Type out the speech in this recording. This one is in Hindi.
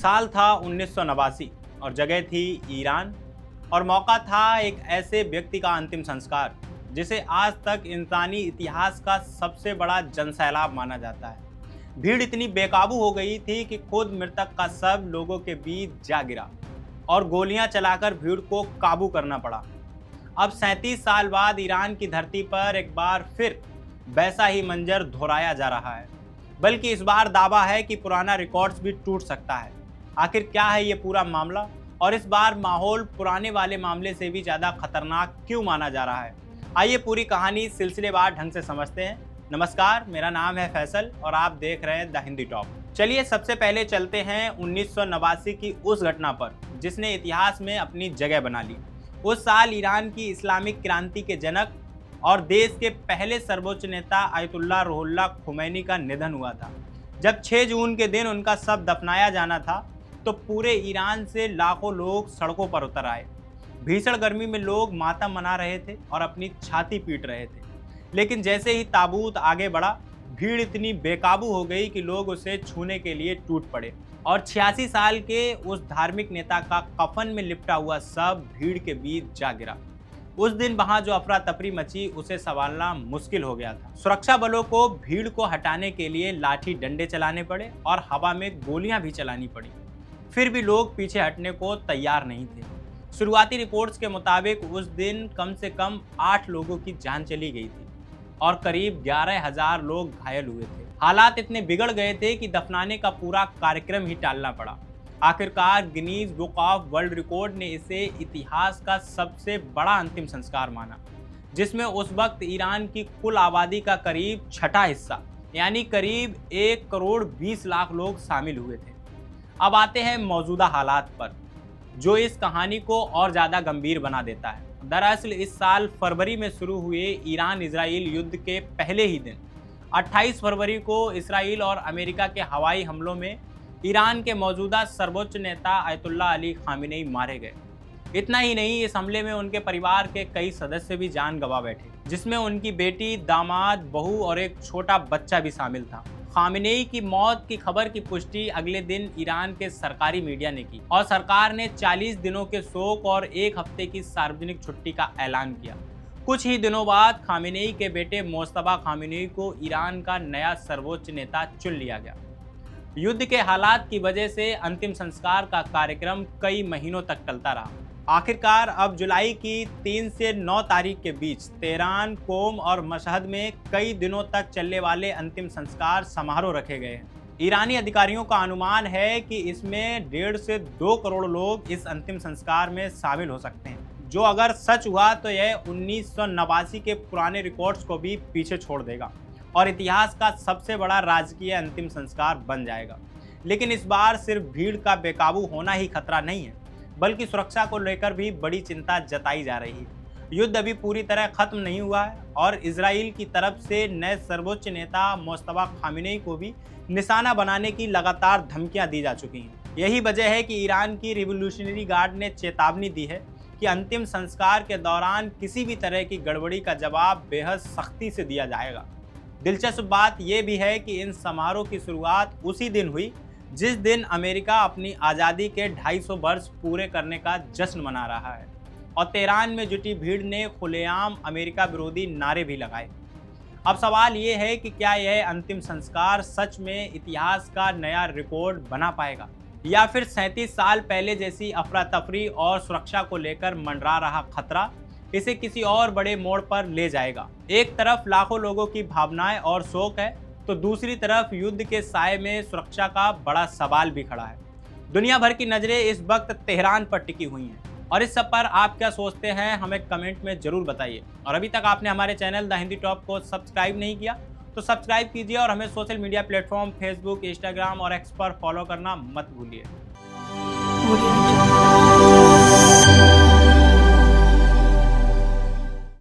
साल था 1989 और जगह थी ईरान और मौका था एक ऐसे व्यक्ति का अंतिम संस्कार जिसे आज तक इंसानी इतिहास का सबसे बड़ा जनसैलाब माना जाता है। भीड़ इतनी बेकाबू हो गई थी कि खुद मृतक का शव लोगों के बीच जा गिरा और गोलियां चलाकर भीड़ को काबू करना पड़ा। अब 37 साल बाद ईरान की धरती पर एक बार फिर वैसा ही मंजर दोहराया जा रहा है, बल्कि इस बार दावा है कि पुराना रिकॉर्ड्स भी टूट सकता है। आखिर क्या है ये पूरा मामला और इस बार माहौल पुराने वाले मामले से भी ज़्यादा खतरनाक क्यों माना जा रहा है? आइए पूरी कहानी सिलसिलेवार ढंग से समझते हैं। नमस्कार, मेरा नाम है फैसल और आप देख रहे हैं द हिंदी टॉप। चलिए सबसे पहले चलते हैं 1989 की उस घटना पर जिसने इतिहास में अपनी जगह बना ली। उस साल ईरान की इस्लामिक क्रांति के जनक और देश के पहले सर्वोच्च नेता आयतुल्लाह रुहुल्लाह खुमैनी का निधन हुआ था। जब 6 जून के दिन उनका शव दफनाया जाना था तो पूरे ईरान से लाखों लोग सड़कों पर उतर आए। भीषण गर्मी में लोग मातम मना रहे थे और अपनी छाती पीट रहे थे, लेकिन जैसे ही ताबूत आगे बढ़ा भीड़ इतनी बेकाबू हो गई कि लोग उसे छूने के लिए टूट पड़े और 86 साल के उस धार्मिक नेता का कफन में लिपटा हुआ शव भीड़ के बीच जा गिरा। उस दिन वहां जो अफरा तफरी मची उसे संभालना मुश्किल हो गया था। सुरक्षा बलों को भीड़ को हटाने के लिए लाठी डंडे चलाने पड़े और हवा में गोलियां भी चलानी पड़ी। फिर भी लोग पीछे हटने को तैयार नहीं थे। शुरुआती रिपोर्ट्स के मुताबिक उस दिन कम से कम 8 लोगों की जान चली गई थी और करीब 11,000 लोग घायल हुए थे। हालात इतने बिगड़ गए थे कि दफनाने का पूरा कार्यक्रम ही टालना पड़ा। आखिरकार Guinness book of world record ने इसे इतिहास का सबसे बड़ा अंतिम संस्कार माना, जिसमें उस वक्त ईरान की कुल आबादी का करीब छठा हिस्सा यानी करीब 1 करोड़ 20 लाख लोग शामिल हुए थे। अब आते हैं मौजूदा हालात पर, जो इस कहानी को और ज़्यादा गंभीर बना देता है। दरअसल इस साल फरवरी में शुरू हुए ईरान इजराइल युद्ध के पहले ही दिन 28 फरवरी को इसराइल और अमेरिका के हवाई हमलों में ईरान के मौजूदा सर्वोच्च नेता आयतुल्लाह अली खामेनी मारे गए। इतना ही नहीं, इस हमले में उनके परिवार के कई सदस्य भी जान गंवा बैठे, जिसमें उनकी बेटी, दामाद, बहू और एक छोटा बच्चा भी शामिल था। खामेनी की मौत की खबर की पुष्टि अगले दिन ईरान के सरकारी मीडिया ने की और सरकार ने 40 दिनों के शोक और 1 हफ्ते की सार्वजनिक छुट्टी का ऐलान किया। कुछ ही दिनों बाद खामेनी के बेटे मोस्तफा खामेनी को ईरान का नया सर्वोच्च नेता चुन लिया गया। युद्ध के हालात की वजह से अंतिम संस्कार का कार्यक्रम कई महीनों तक टलता रहा। आखिरकार अब जुलाई की 3 से 9 तारीख के बीच तेहरान, कोम और मशहद में कई दिनों तक चलने वाले अंतिम संस्कार समारोह रखे गए हैं। ईरानी अधिकारियों का अनुमान है कि इसमें 1.5 से 2 करोड़ लोग इस अंतिम संस्कार में शामिल हो सकते हैं, जो अगर सच हुआ तो यह 1989 के पुराने रिकॉर्ड्स को भी पीछे छोड़ देगा और इतिहास का सबसे बड़ा राजकीय अंतिम संस्कार बन जाएगा। लेकिन इस बार सिर्फ भीड़ का बेकाबू होना ही खतरा नहीं है, बल्कि सुरक्षा को लेकर भी बड़ी चिंता जताई जा रही है। युद्ध अभी पूरी तरह खत्म नहीं हुआ है और इजराइल की तरफ से नए सर्वोच्च नेता मोस्तफा खामेनी को भी निशाना बनाने की लगातार धमकियां दी जा चुकी हैं। यही वजह है कि ईरान की रिवोल्यूशनरी गार्ड ने चेतावनी दी है कि अंतिम संस्कार के दौरान किसी भी तरह की गड़बड़ी का जवाब बेहद सख्ती से दिया जाएगा। दिलचस्प बात यह भी है कि इन समारोह की शुरुआत उसी दिन हुई जिस दिन अमेरिका अपनी आज़ादी के 250 वर्ष पूरे करने का जश्न मना रहा है और तेहरान में जुटी भीड़ ने खुलेआम अमेरिका विरोधी नारे भी लगाए। अब सवाल ये है कि क्या यह अंतिम संस्कार सच में इतिहास का नया रिकॉर्ड बना पाएगा या फिर 37 साल पहले जैसी अफरा तफरी और सुरक्षा को लेकर मंडरा रहा खतरा इसे किसी और बड़े मोड़ पर ले जाएगा। एक तरफ लाखों लोगों की भावनाएं और शोक है तो दूसरी तरफ युद्ध के साए में सुरक्षा का बड़ा सवाल भी खड़ा है। दुनिया भर की नज़रें इस वक्त तेहरान पर टिकी हुई हैं और इस सब पर आप क्या सोचते हैं हमें कमेंट में ज़रूर बताइए। और अभी तक आपने हमारे चैनल द हिंदी टॉप को सब्सक्राइब नहीं किया तो सब्सक्राइब कीजिए और हमें social media platform Facebook, Instagram और एक्स पर फॉलो करना मत भूलिए।